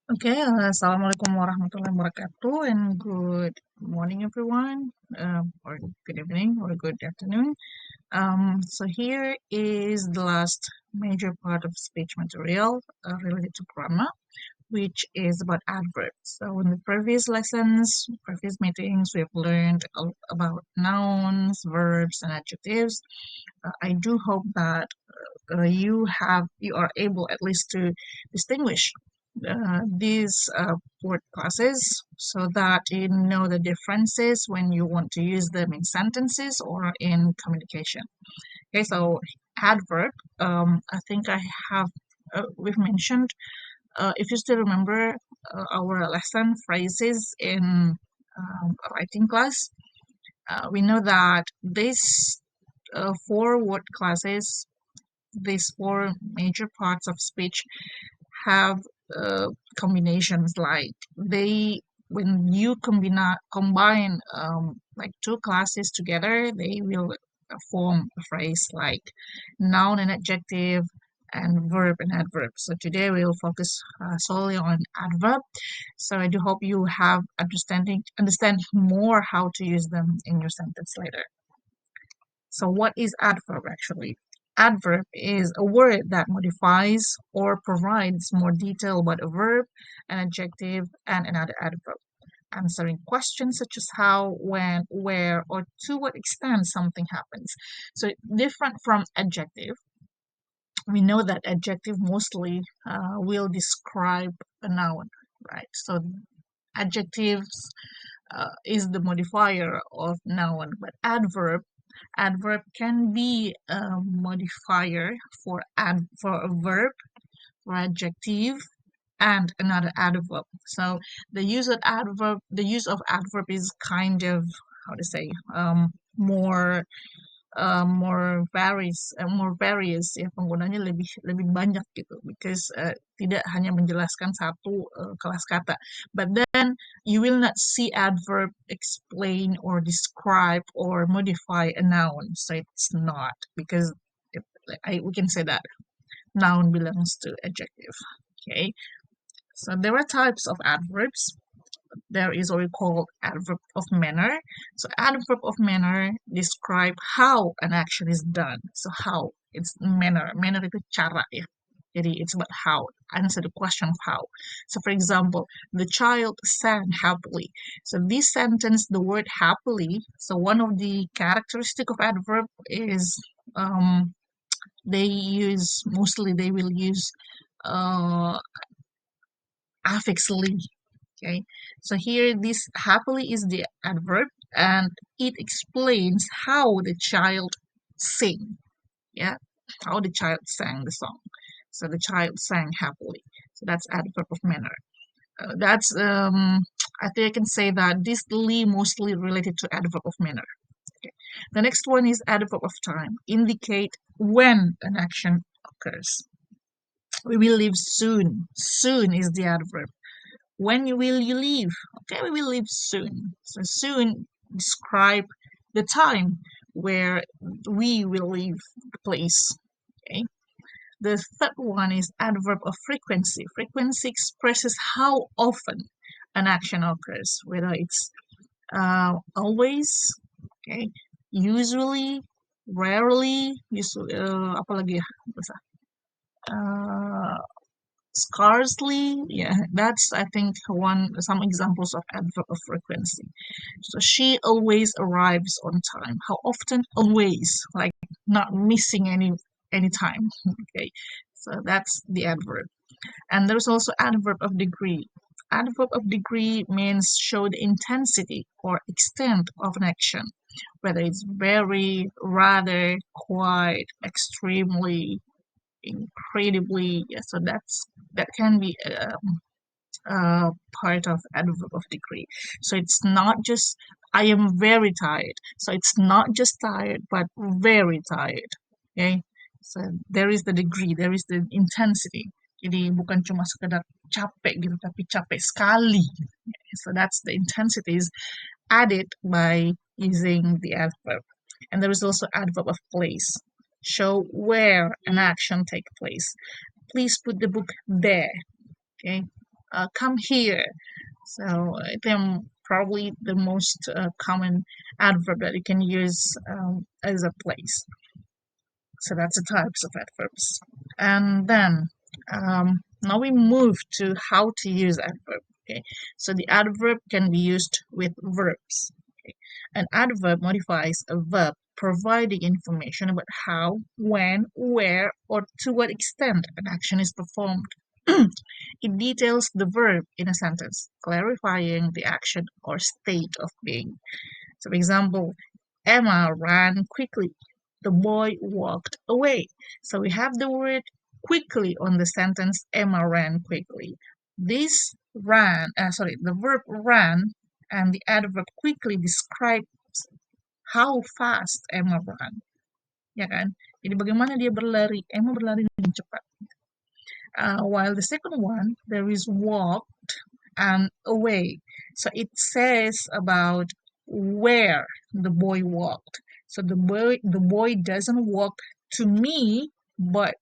Okay, Assalamualaikum warahmatullahi wabarakatuh, and good morning, everyone, or good evening, or good afternoon. So here is the last major part of speech material related to grammar, which is about adverbs. So in the previous lessons, previous meetings, we've learned about nouns, verbs, and adjectives. I do hope that you are able at least to distinguish these word classes so that you know the differences when you want to use them in sentences or in communication. Okay, so adverb. I think I have we've mentioned. If you still remember our lesson phrases in writing class, we know that these four word classes, these four major parts of speech have uh, combinations like they when you combine like two classes together, they will form a phrase like noun and adjective and verb and adverb. So today we will focus solely on adverb. So I do hope you have understand more how to use them in your sentence later. So what is adverb actually? Adverb is a word that modifies or provides more detail about a verb, an adjective, and another adverb, answering questions such as how, when, where, or to what extent something happens. So different from adjective, we know that adjective mostly will describe a noun, right? So adjectives is the modifier of noun, but adverb can be a modifier for a verb, for adjective, and another adverb. So the use of adverb is kind of how to say more more various ya, penggunanya lebih lebih banyak gitu because tidak hanya menjelaskan satu kelas kata, but then you will not see adverb explain or describe or modify a noun, so it's not because we can say that noun belongs to adjective. Okay, so there are types of adverbs. There is what we call adverb of manner. So adverb of manner describe how an action is done. So how it's manner. Manner itu cara ya. Jadi it's about how. Answer the question of how. So for example, the child sang happily. So this sentence, the word happily. So one of the characteristic of adverb is they will use uh affixly. Okay, so here this happily is the adverb and it explains how the child sing. Yeah, how the child sang the song. So the child sang happily. So that's adverb of manner. That's I think I can say that this mostly related to adverb of manner. Okay. The next one is adverb of time. Indicate when an action occurs. We will leave soon. Soon is the adverb. When will you leave? Okay, we will leave soon. So soon describe the time where we will leave the place. Okay. The third one is adverb of frequency. Frequency expresses how often an action occurs, whether it's always, okay, usually, rarely, apalagi ya, uh, scarcely. Yeah, that's I think some examples of adverb of frequency. So she always arrives on time. How often? Always, like not missing any time. Okay, so that's the adverb. And there's also adverb of degree. Adverb of degree means show the intensity or extent of an action, whether it's very, rather, quite, extremely, incredibly. Yeah, so that can be part of adverb of degree. So it's not just I am very tired. So it's not just tired, but very tired. Okay. So there is the degree, there is the intensity. Jadi bukan cuma sekedar capek gitu, tapi capek sekali. So that's the intensity is added by using the adverb. And there is also adverb of place. Show where an action take place. Please put the book there. Okay. come here. So them probably the most common adverb that you can use as a place. So that's the types of adverbs. And then now we move to how to use adverb. Okay, so the adverb can be used with verbs. Okay? An adverb modifies a verb, providing information about how, when, where, or to what extent an action is performed. It details the verb in a sentence, clarifying the action or state of being. So, for example, Emma ran quickly. The boy walked away. So we have the word quickly on the sentence Emma ran quickly. This the verb ran and the adverb quickly describe how fast Emma ran. Ya kan? Jadi bagaimana dia berlari? Emma berlari dengan cepat. While the second one, there is walked and away. So it says about where the boy walked. So the boy doesn't walk to me, but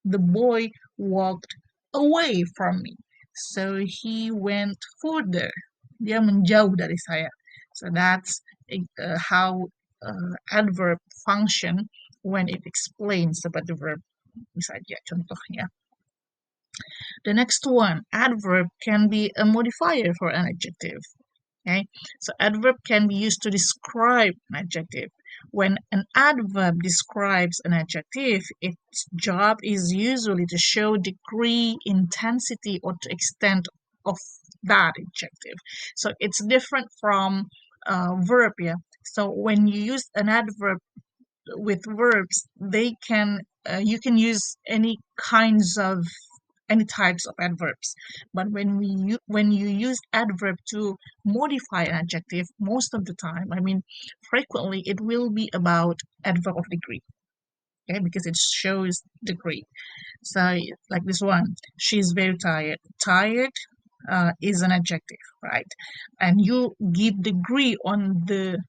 the boy walked away from me. So he went further. Dia menjauh dari saya. So that's how adverb function when it explains about the verb. Misalnya contohnya. The next one, adverb can be a modifier for an adjective. Okay, so adverb can be used to describe an adjective. When an adverb describes an adjective, its job is usually to show degree, intensity, or to extent of that adjective. So it's different from verb, yeah. So when you use an adverb with verbs, they can you can use any types of adverbs. But when you use adverb to modify an adjective, most of the time, I mean, frequently, it will be about adverb of degree. Okay, because it shows degree. So, like this one, she's very tired. Tired is an adjective, right? And you give degree on the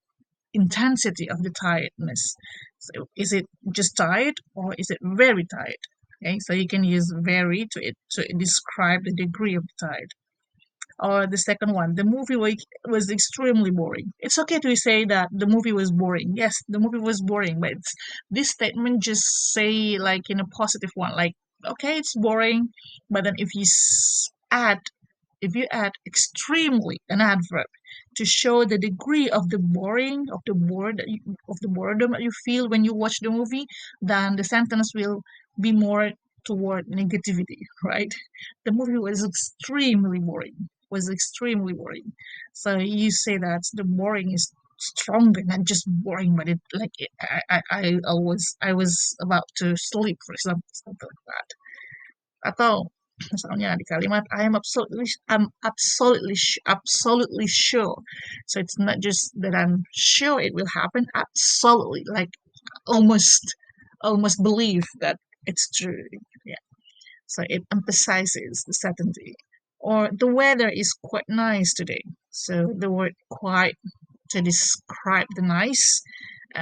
intensity of the tiredness. So is it just tired or is it very tired? Okay, so you can use very to describe the degree of tired. Or the second one, the movie was extremely boring. It's okay to say that the movie was boring. Yes, the movie was boring, but this statement just say like in a positive one, like okay, it's boring, but then if you add extremely an adverb to show the degree of the boring of the boredom that you feel when you watch the movie, then the sentence will be more toward negativity, right? The movie was extremely boring. Was extremely boring. So you say that the boring is stronger, not just boring, but I was about to sleep, for example, something like that. Atau misalnya di kalimat I'm absolutely sure. So it's not just that I'm sure it will happen, absolutely, like almost believe that it's true. Yeah. So it emphasizes the certainty. Or the weather is quite nice today. So the word quite to describe the nice,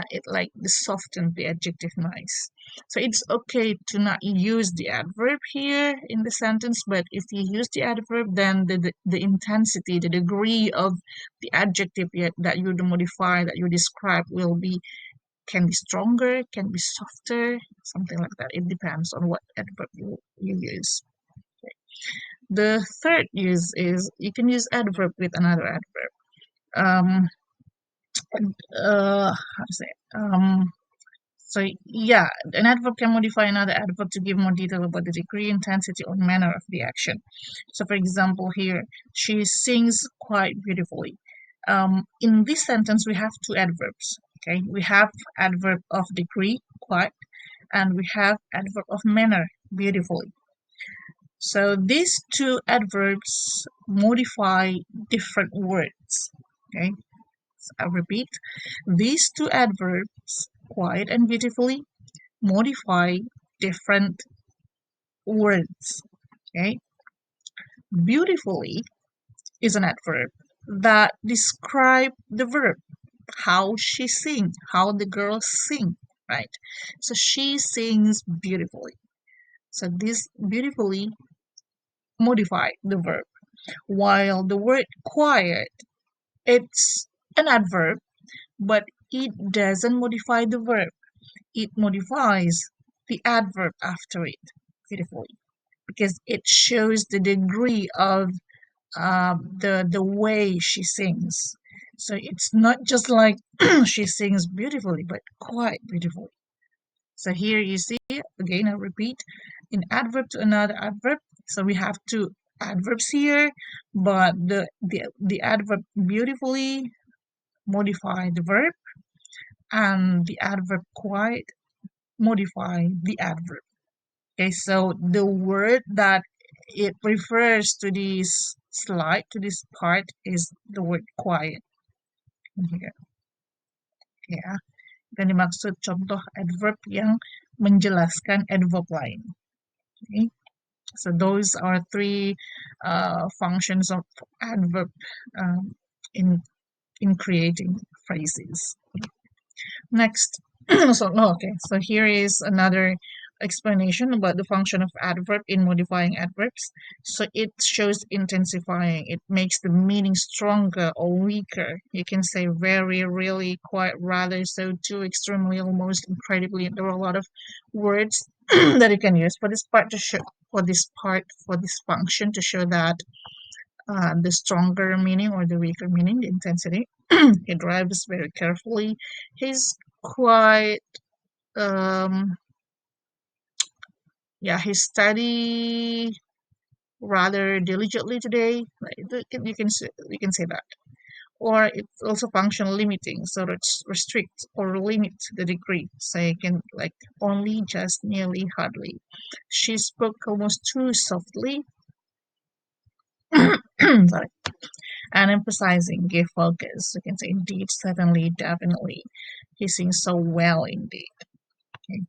it like the soften the adjective nice. So it's okay to not use the adverb here in the sentence, but if you use the adverb, then the intensity, the degree of the adjective that you modify, that you describe will be can be stronger, can be softer, something like that. It depends on what adverb you use. Okay. The third use is you can use adverb with another adverb. How to say it? So yeah, an adverb can modify another adverb to give more detail about the degree, intensity, or manner of the action. So for example here, she sings quite beautifully. In this sentence, we have two adverbs. Okay, we have adverb of degree, quite, and we have adverb of manner, beautifully. So these two adverbs modify different words. Okay, so I'll repeat. These two adverbs, quite and beautifully, modify different words. Okay, beautifully is an adverb that describe the verb, how she sings, how the girls sing, right? So she sings beautifully. So this beautifully modify the verb, while the word quiet, it's an adverb, but it doesn't modify the verb. It modifies the adverb after it beautifully because it shows the degree of the way she sings. So it's not just like she sings beautifully, but quite beautifully. So here you see again, I repeat, in adverb to another adverb. So we have two adverbs here, but the adverb beautifully modify the verb, and the adverb quite modify the adverb. Okay, so the word that it refers to this slide, to this part, is the word quiet here. Ya, dan dimaksud contoh adverb yang menjelaskan adverb lain. Okay. So those are three functions of adverb um, in creating phrases. Next, so here is another explanation about the function of adverb in modifying adverbs. So it shows intensifying. It makes the meaning stronger or weaker. You can say very, really, quite, rather, so, too, extremely, almost, incredibly. There are a lot of words that you can use for this part to show, for this function to show that the stronger meaning or the weaker meaning, the intensity. He drives very carefully. He's quite he study rather diligently today. Like, you can say that. Or it's also function limiting, so it's restrict or limit the degree. So you can like only, just, nearly, hardly. She spoke almost too softly. Sorry. And emphasizing, give focus. You can say indeed, certainly, definitely. He sings so well indeed. Okay.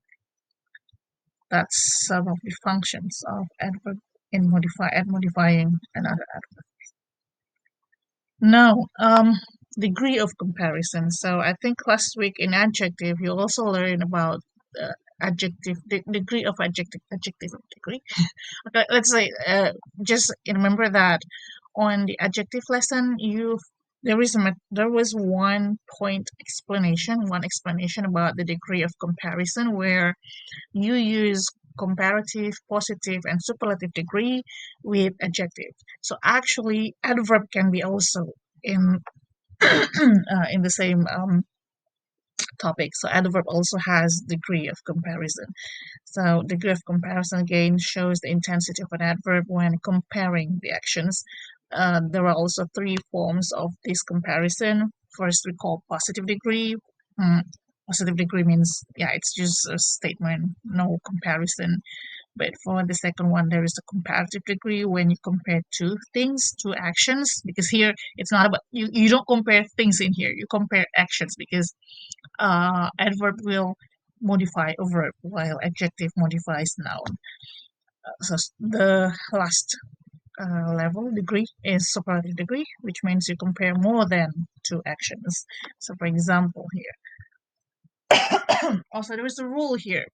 That's some of the functions of adverb in modifying another adverb. Now, degree of comparison. So I think last week in adjective, you also learned about adjective, degree of adjective degree. Okay, let's say, just remember that on the adjective lesson, there was one explanation about the degree of comparison where you use comparative, positive, and superlative degree with adjective. So actually, adverb can be also in in the same topic. So adverb also has degree of comparison. So degree of comparison again shows the intensity of an adverb when comparing the actions. There are also three forms of this comparison. First, we call positive degree. Positive degree means, it's just a statement, no comparison. But for the second one, there is a comparative degree when you compare two things, two actions, because here it's not about, you don't compare things in here, you compare actions, because adverb will modify a verb while adjective modifies noun. So the last level degree is superlative degree, which means you compare more than two actions. So for example here, also there is a rule here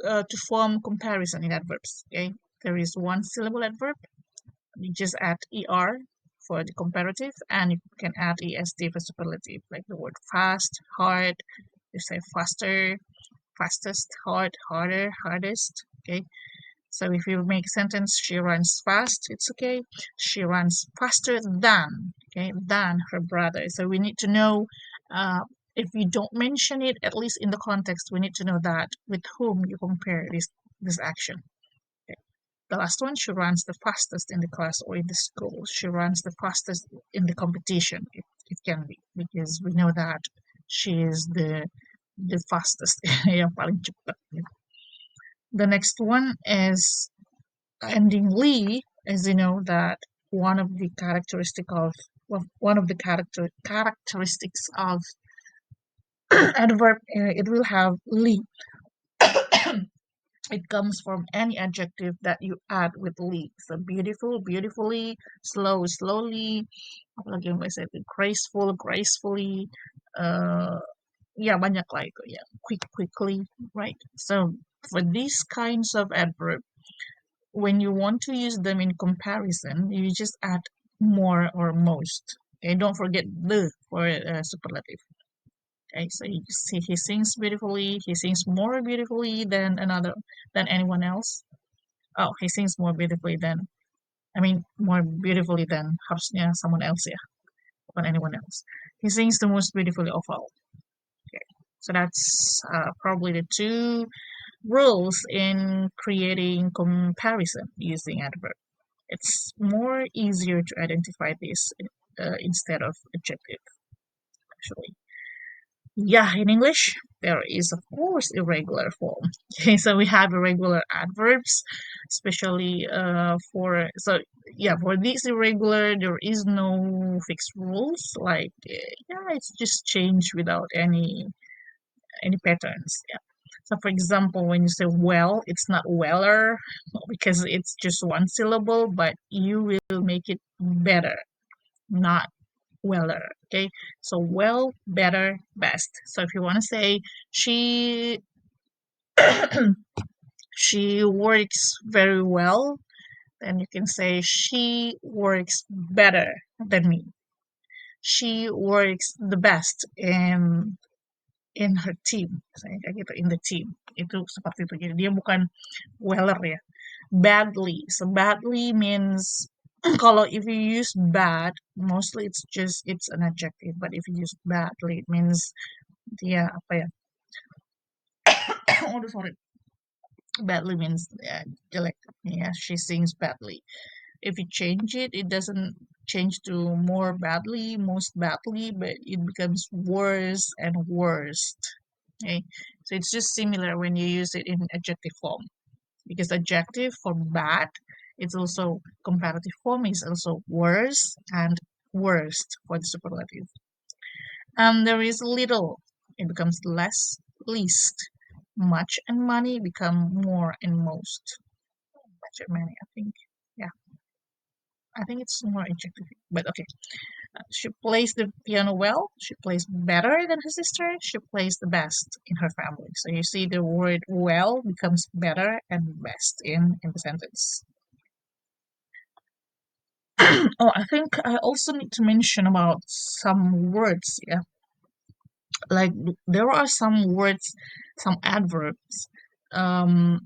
to form comparison in adverbs. Okay, there is one syllable adverb. You just add er for the comparative, and you can add est for superlative, like the word fast, hard. You say faster, fastest, hard, harder, hardest. Okay, so if you make a sentence, she runs fast, it's okay. She runs faster than, okay, than her brother. So we need to know, if you don't mention it, at least in the context, we need to know that with whom you compare this action. Okay. The last one, she runs the fastest in the class or in the school. She runs the fastest in the competition. It can be, because we know that she is the fastest. Yang paling cepat. The next one is ending "ly," as you know that one of the characteristics of adverb, it will have "ly." It comes from any adjective that you add with "ly." So beautiful, beautifully, slow, slowly, apalagi yang saya graceful, gracefully, banyak lah itu ya, quickly, right? So for these kinds of adverb, when you want to use them in comparison, you just add more or most. Okay, don't forget the for superlative. Okay, so you see he sings beautifully. He sings more beautifully than anyone else. Oh, he sings more beautifully than more beautifully than harusnya someone else ya, bukan anyone else. He sings the most beautifully of all. Okay, so that's probably the two rules in creating comparison using adverb. It's more easier to identify this instead of adjective, actually. Yeah, in English, there is, of course, irregular form. Okay, so we have irregular adverbs, especially for these irregular, there is no fixed rules. Like, yeah, it's just changed without any patterns. Yeah. So, for example, when you say well, it's not weller because it's just one syllable, but you will make it better, not weller. Okay, so well, better, best. So if you want to say she she works very well, then you can say she works better than me. She works the best in her team. Saya kayak gitu, in the team. Itu seperti itu. Jadi dia bukan weller ya. Badly. So badly means kalau if you use bad, mostly it's an adjective. But if you use badly, it means dia apa ya? Oh, sorry. Badly means jelek. Yeah, she sings badly. If you change it, it doesn't change to more badly, most badly, but it becomes worse and worst. Okay, so it's just similar when you use it in adjective form, because adjective for bad, it's also comparative form is also worse and worst for the superlative. There is little, it becomes less, least. Much and money become more and most. Much and many, I think. Yeah, I think it's more adjective, but okay. She plays the piano well. She plays better than her sister. She plays the best in her family. So you see the word well becomes better and best in the sentence. Oh, I think I also need to mention about some words. Yeah, like there are some words, some adverbs, um,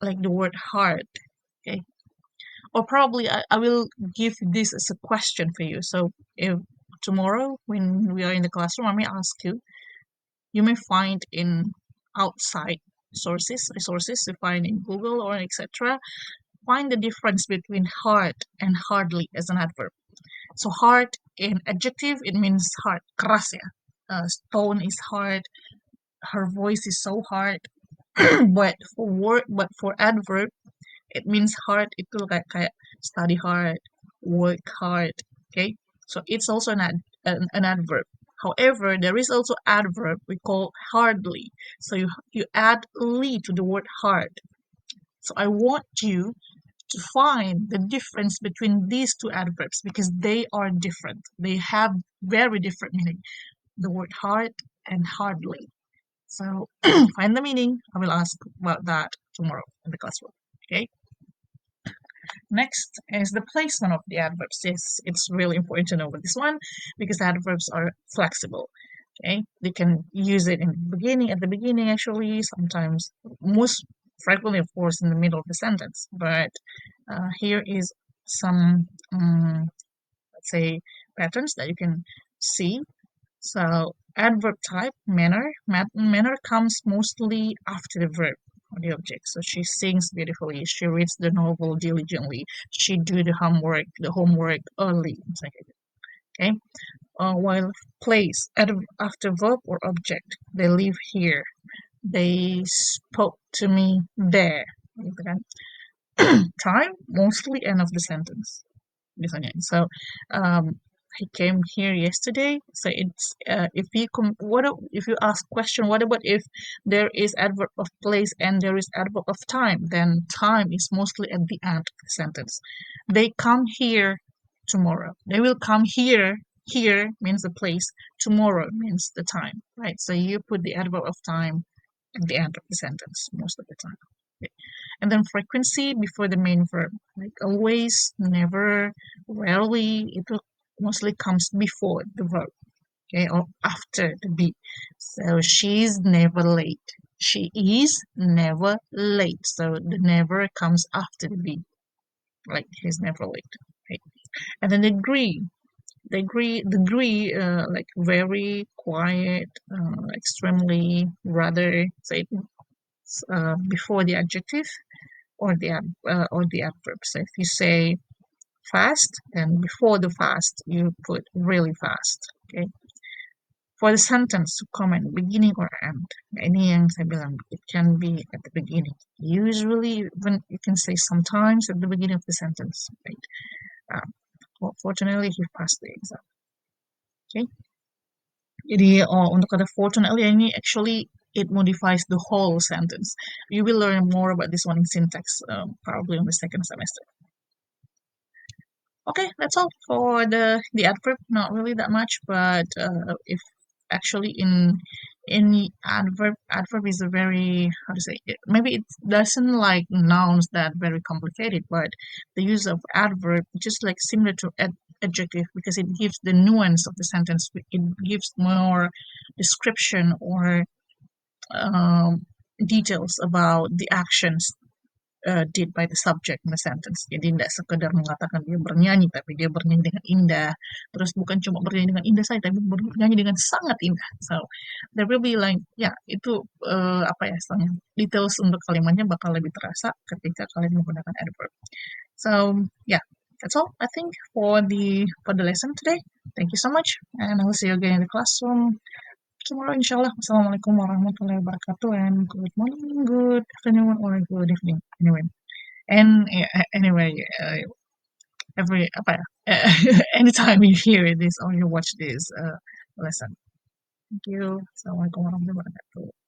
like the word hard. Okay, or probably I will give this as a question for you. So if tomorrow when we are in the classroom, I may ask you. You may find in outside resources you find in Google or etc. Find the difference between hard and hardly as an adverb. So hard in adjective it means hard, keras ya. Stone is hard. Her voice is so hard. But for adverb it means hard itu kayak study hard, work hard. Okay, so it's also an adverb. However, there is also adverb we call hardly. So you add ly to the word hard. So I want you to find the difference between these two adverbs because they are different. They have very different meaning. The word hard and hardly. So find the meaning. I will ask about that tomorrow in the classroom. Okay. Next is the placement of the adverbs. Yes, it's really important to know about this one because adverbs are flexible. Okay, they can use it in the beginning, at the beginning, actually, sometimes, most frequently, of course, in the middle of the sentence. But here is some, let's say, patterns that you can see. So, adverb type, manner comes mostly after the verb or the object. So she sings beautifully. She reads the novel diligently. She do the homework early. Okay. While place after verb or object, they live here. They spoke to me there. Gitu kan. Time mostly end of the sentence. Biasanya. So he came here yesterday. So it's if you ask question, what about if there is adverb of place and there is adverb of time? Then time is mostly at the end of the sentence. They come here tomorrow. They will come here. Here means the place. Tomorrow means the time. Right. So you put the adverb of time at the end of the sentence most of the time. Okay. and then frequency before the main verb, like always, never, rarely. It mostly comes before the verb, okay, or after the be. So she's never late. She is never late. So the never comes after the be, like he's never late. Okay. And then the agree. The agree, like very quiet, extremely, rather, say before the adjective or the adverb. So if you say fast, then before the fast you put really fast. Okay. For the sentence to comment beginning or end, any yang saya bilang, it can be at the beginning. Usually, even you can say sometimes at the beginning of the sentence. Right? Fortunately, he passed the exam. Okay. Jadi untuk kata fortunately ini actually it modifies the whole sentence. You will learn more about this one in syntax, probably on the second semester. Okay, that's all for the adverb. Not really that much, but if actually in the adverb is a very, how to say it, maybe it doesn't like nouns that very complicated, but the use of adverb just like similar to adjective because it gives the nuance of the sentence. It gives more description or details about the actions did by the subject in the sentence. Jadi tidak sekedar mengatakan dia bernyanyi, tapi dia bernyanyi dengan indah. Terus bukan cuma bernyanyi dengan indah saja, tapi bernyanyi dengan sangat indah. So there will be like, ya itu apa ya istilahnya, details untuk kalimatnya bakal lebih terasa ketika kalian menggunakan adverb. So yeah, that's all I think for the lesson today. Thank you so much, and I will see you again in the classroom tomorrow, inshallah. Wassalamualaikum warahmatullahi wabarakatuh, and good morning, good afternoon, or good evening. Anyway, and anyway, every apa ya, anytime you hear this or you watch this lesson. Thank you. Assalamualaikum warahmatullahi wabarakatuh.